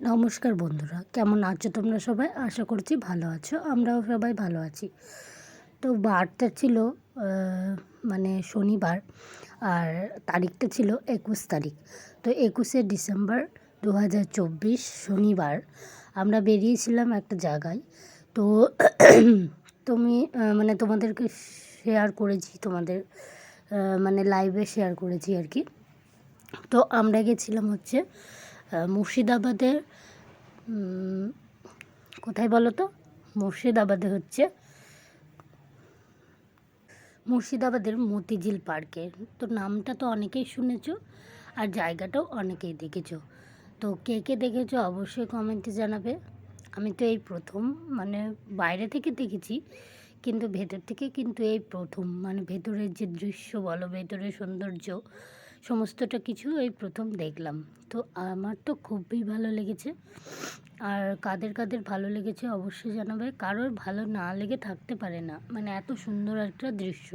নমস্কার বন্ধুরা, কেমন আছো তোমরা সবাই? আশা করছি ভালো আছো, আমরাও সবাই ভালো আছি। তো বারটা ছিল মানে শনিবার, আর তারিখটা ছিল 21 তারিখ। তো 21শে ডিসেম্বর 2024 শনিবার আমরা বেরিয়েছিলাম একটা জায়গায়। তো তুমি মানে তোমাদেরকে শেয়ার করেছি, তোমাদের মানে লাইভে শেয়ার করেছি আর কি। তো আমরা গেছিলাম হচ্ছে মুর্শিদাবাদের কোথায় বলো তো? মুর্শিদাবাদের মতিঝিল পার্কে। তো নামটা তো অনেকেই শুনেছো, আর জায়গাটাও অনেকেই দেখেছো। তো কে কে দেখেছো অবশ্যই কমেন্টে জানাবে। আমি তো এই প্রথম, মানে বাইরে থেকে দেখেছি, কিন্তু ভেতর থেকে কিন্তু এই প্রথম, মানে ভেতরের যে দৃশ্য বলো, ভেতরের সৌন্দর্য সমস্তটা কিছু এই প্রথম দেখলাম। তো আমার তো খুবই ভালো লেগেছে। আর কাদের কাদের ভালো লেগেছে অবশ্যই জানাবে। কারোর ভালো না লেগে থাকতে পারে না, মানে এত সুন্দর একটা দৃশ্য।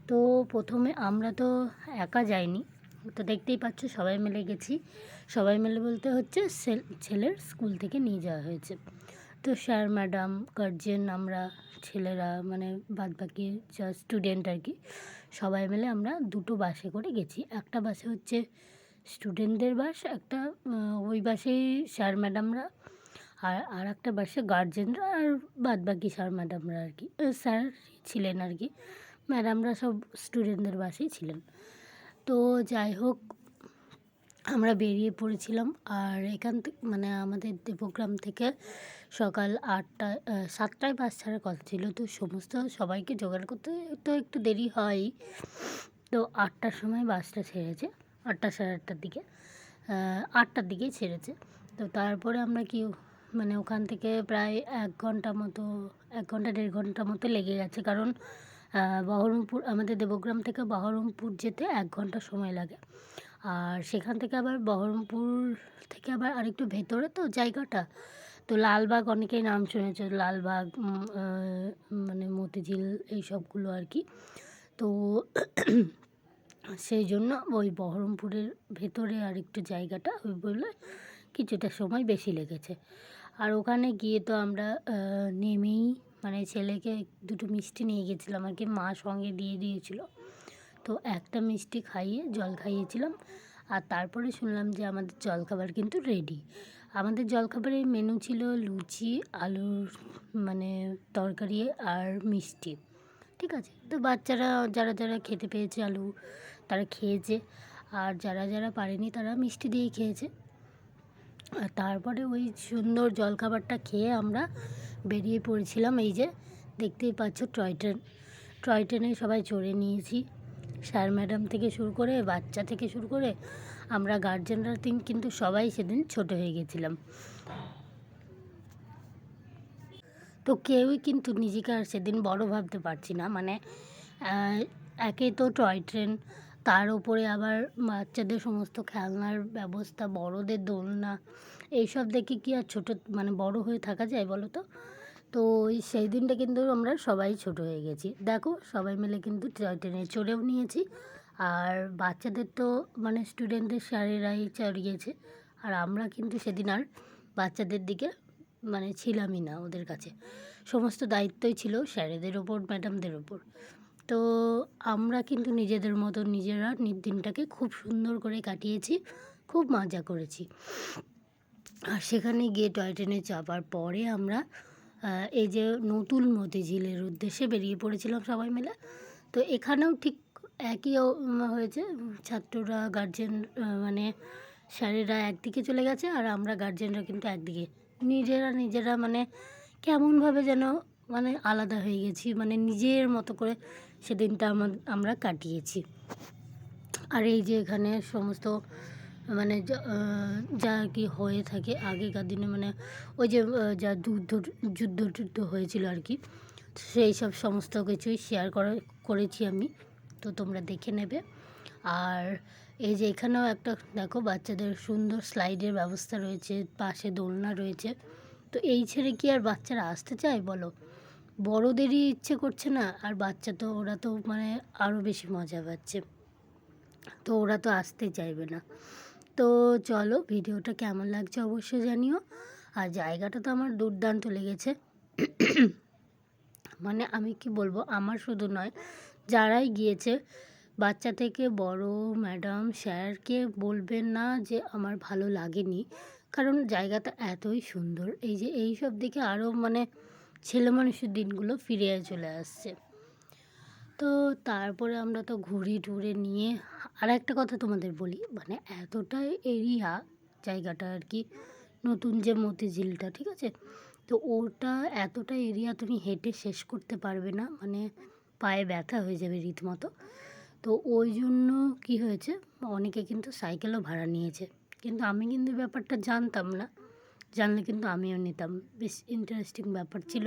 তো প্রথমে আমরা তো একা যাইনি, তো দেখতেই পাচ্ছ সবাই মিলে গেছি। সবাই মিলে বলতে হচ্ছে ছেলের স্কুল থেকে নিয়ে যাওয়া হয়েছে। তো স্যার ম্যাডাম গার্জেন, আমরা ছেলেরা মানে বাদবাকি যা স্টুডেন্ট আর কি, সবাই মিলে আমরা দুটো বাসে করে গেছি। একটা বাসে হচ্ছে স্টুডেন্টদের বাস, একটা ওই বাসেই স্যার ম্যাডামরা, আর একটা বাসে গার্জেনরা, আর বাদবাকি স্যার ম্যাডামরা আর কি, স্যার ছিলেন আর কি, ম্যাডামরা সব স্টুডেন্টদের বাসেই ছিলেন। তো যাই হোক, আমরা বেরিয়ে পড়েছিলাম। আর এখান থেকে মানে আমাদের দেবগ্রাম থেকে সকাল 8টায় 7টায় বাস ছাড়ার কথা ছিল। তো সমস্ত সবাইকে জোগাড় করতে তো একটু দেরি হয়। তো 8টার সময় বাসটা ছেড়েছে, 8টা সাড়ে 8টার দিকে, 8টার দিকেই ছেড়েছে। তো তারপরে আমরা কি মানে ওখান থেকে প্রায় 1 ঘন্টা মতো, 1 ঘন্টা 1.5 ঘন্টা মতো লেগে গেছে। কারণ বহরমপুর, আমাদের দেবগ্রাম থেকে বহরমপুর যেতে 1 ঘন্টা সময় লাগে। আর সেখান থেকে আবার বহরমপুর থেকে আবার আরেকটু ভেতরে তো জায়গাটা। তো লালবাগ অনেকেই নাম শুনেছে, লালবাগ মানে মতিঝিল এই সবগুলো আর কি। তো সেই জন্য ওই বহরমপুরের ভেতরে আর একটু জায়গাটা ওই বলে কিছুটা সময় বেশি লেগেছে। আর ওখানে গিয়ে তো আমরা নেমেই মানে ছেলেকে দুটো মিষ্টি নিয়ে গেছিলাম আর কি, মা সঙ্গে দিয়ে দিয়েছিল। তো একটা মিষ্টি খাইয়ে জল খাইয়েছিলাম। আর তারপরে শুনলাম যে আমাদের জলখাবার কিন্তু রেডি। আমাদের জলখাবারের মেনু ছিল লুচি, আলুর মানে তরকারি আর মিষ্টি। ঠিক আছে, তো বাচ্চারা যারা যারা খেতে পেয়েছে আলু, তারা খেয়েছে। আর যারা যারা পারেনি তারা মিষ্টি দিয়েই খেয়েছে। আর তারপরে ওই সুন্দর জলখাবারটা খেয়ে আমরা বেরিয়ে পড়েছিলাম। এই যে দেখতেই পাচ্ছ টয় ট্রেন, টয় ট্রেনে সবাই চড়ে নিয়েছি। স্যার ম্যাডাম থেকে শুরু করে, বাচ্চা থেকে শুরু করে, আমরা গার্জেনরা কিন্তু সবাই সেদিন ছোট হয়ে গেছিলাম। তো কেউই কিন্তু নিজেকে আর সেদিন বড় ভাবতে পারছি না। মানে একে তো টয় ট্রেন, তার উপরে আবার বাচ্চাদের সমস্ত খেলনার ব্যবস্থা, বড়দের দোলনা, এইসব দেখে কি আর ছোটো মানে বড় হয়ে থাকা যায় বলো তো? তো ওই সেই দিনটা কিন্তু আমরা সবাই ছোট হয়ে গেছি। দেখো সবাই মিলে কিন্তু টয় ট্রেনে চড়েও নিয়েছি। আর বাচ্চাদের তো মানে স্টুডেন্টদের স্যারেরাই চড়িয়েছে। আর আমরা কিন্তু সেদিন আর বাচ্চাদের দিকে মানে ছিলামই না, ওদের কাছে সমস্ত দায়িত্বই ছিল স্যারেদের ওপর, ম্যাডামদের ওপর। তো আমরা কিন্তু নিজেদের মতো নিজেরা দিনটাকে খুব সুন্দর করে কাটিয়েছি, খুব মজা করেছি। আর সেখানে গিয়ে টয় ট্রেনে চাপার পরে আমরা এই যে নতুন মতিঝিলের উদ্দেশ্যে বেরিয়ে পড়েছিলাম সবাই মিলে। তো এখানেও ঠিক একই হয়েছে। ছাত্ররা গার্জেন মানে স্যারেরা একদিকে চলে গেছে, আর আমরা গার্জেনরা কিন্তু একদিকে। নিজেরা নিজেরা মানে কেমনভাবে যেন মানে আলাদা হয়ে গেছি, মানে নিজের মতো করে সেদিনটা আমরা কাটিয়েছি। আর এই যে এখানে সমস্ত মানে যা আর কি হয়ে থাকে আগেকার দিনে, মানে ওই যে যা যুদ্ধ হয়েছিল আর কি, সেই সব সমস্ত কিছুই শেয়ার করেছি আমি। তো তোমরা দেখে নেবে। আর এই যে এখানেও একটা দেখো বাচ্চাদের সুন্দর স্লাইডের ব্যবস্থা রয়েছে, পাশে দোলনা রয়েছে। তো এই ছেড়ে কি আর বাচ্চারা আসতে চায় বলো? বড়োদেরই ইচ্ছে করছে না, আর বাচ্চা তো ওরা তো মানে আরও বেশি মজা পাচ্ছে, তো ওরা তো আসতে চাইবে না। তো চলো ভিডিওটা কেমন লাগছে অবশ্যই জানিও। আর জায়গাটা তো আমার দুর্দান্ত লেগেছে। মানে আমি কি বলবো, আমার শুধু নয়, যারাই গিয়েছে বাচ্চা থেকে বড়, ম্যাডাম স্যারকে বলবেন না যে আমার ভালো লাগেনি, কারণ জায়গাটা এতই সুন্দর। এই যে এই সব দেখে আরও মানে ছেলে মানুষের দিনগুলো ফিরে চলে আসছে। তো তারপরে আমরা তো ঘুরে টুরে নিয়ে আর একটা কথা তোমাদের বলি, মানে এতটাই এরিয়া জায়গাটা আর কি, নতুন যে মতিঝিলটা, ঠিক আছে, তো ওটা এতটা এরিয়া তুমি হেঁটে শেষ করতে পারবে না, মানে পায়ে ব্যথা হয়ে যাবে রীতিমতো। তো ওই জন্য কী হয়েছে, অনেকে কিন্তু সাইকেলও ভাড়া নিয়েছে, কিন্তু আমি কিন্তু ব্যাপারটা জানতাম না, জানলে কিন্তু আমিও নিতাম। বেশ ইন্টারেস্টিং ব্যাপার ছিল,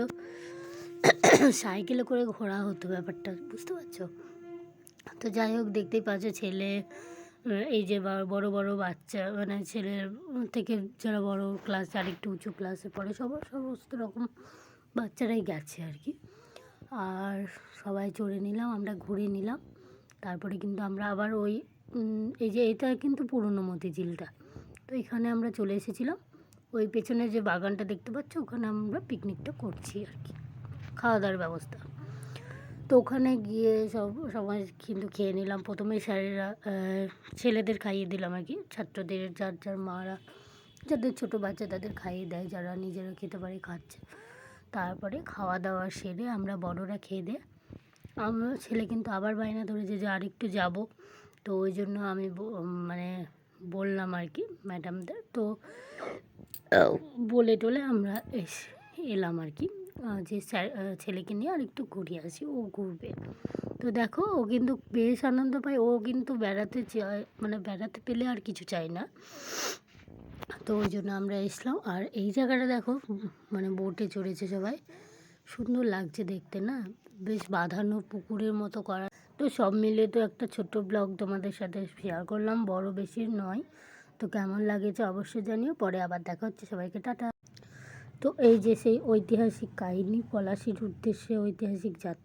সাইকেলে করে ঘোরা হতো ব্যাপারটা, বুঝতে পারছো? তো যাই হোক, দেখতেই পাচ্ছ ছেলে, এই যে বড় বড় বাচ্চা, মানে ছেলের থেকে যারা বড় ক্লাস, আর একটু উঁচু ক্লাসে পড়ে, সমস্ত রকম বাচ্চারাই গেছে আর কি। আর সবাই চড়ে নিলাম, আমরা ঘুরে নিলাম। তারপরে কিন্তু আমরা আবার ওই এই যে এটা কিন্তু পুরনো মতিঝিলটা, তো এখানে আমরা চলে এসেছিলাম। ওই পেছনে যে বাগানটা দেখতে পাচ্ছ, ওখানে আমরা পিকনিকটা করছি আর কি, খাওয়া দাওয়ার ব্যবস্থা। তো ওখানে গিয়ে সবাই কিন্তু খেয়ে নিলাম। প্রথমে স্যারেরা ছেলেদের খাইয়ে দিলাম আর কি, ছাত্রদের, যার যার মারা যাদের ছোটো বাচ্চা তাদের খাইয়ে দেয়, যারা নিজেরা খেতে পারে খাচ্ছে। তারপরে খাওয়া দাওয়া সেরে আমরা বড়রা খেয়ে দিয়ে, আমার ছেলে কিন্তু আবার বায়না ধরেছে যে আরেকটু যাবো। তো ওই জন্য আমি মানে বললাম আর কি ম্যাডামদের, তো বলে টলে আমরা এলাম আর কি, যে স্যার ছেলেকে নিয়ে আর একটু ঘুরে আসি, ও ঘুরবে। তো দেখো, ও কিন্তু বেশ আনন্দ পায়, ও কিন্তু বেড়াতে চায়, মানে বেড়াতে পেলে আর কিছু চাই না। তো ওই জন্য আমরা এসলাম। আর এই জায়গাটা দেখো, মানে বোটে চড়েছে সবাই, সুন্দর লাগছে দেখতে না, বেশ বাঁধানো পুকুরের মতো করা। তো সব মিলে তো একটা ছোট্ট ব্লগ তোমাদের সাথে শেয়ার করলাম, বড় বেশি নয়। তো কেমন লাগেছে অবশ্যই জানিও। পরে আবার দেখা হচ্ছে, সবাইকে টাটা। তো এই যে সেই ঐতিহাসিক কাহিনী, পলাশির উদ্দেশ্যে ঐতিহাসিক যাত্রা।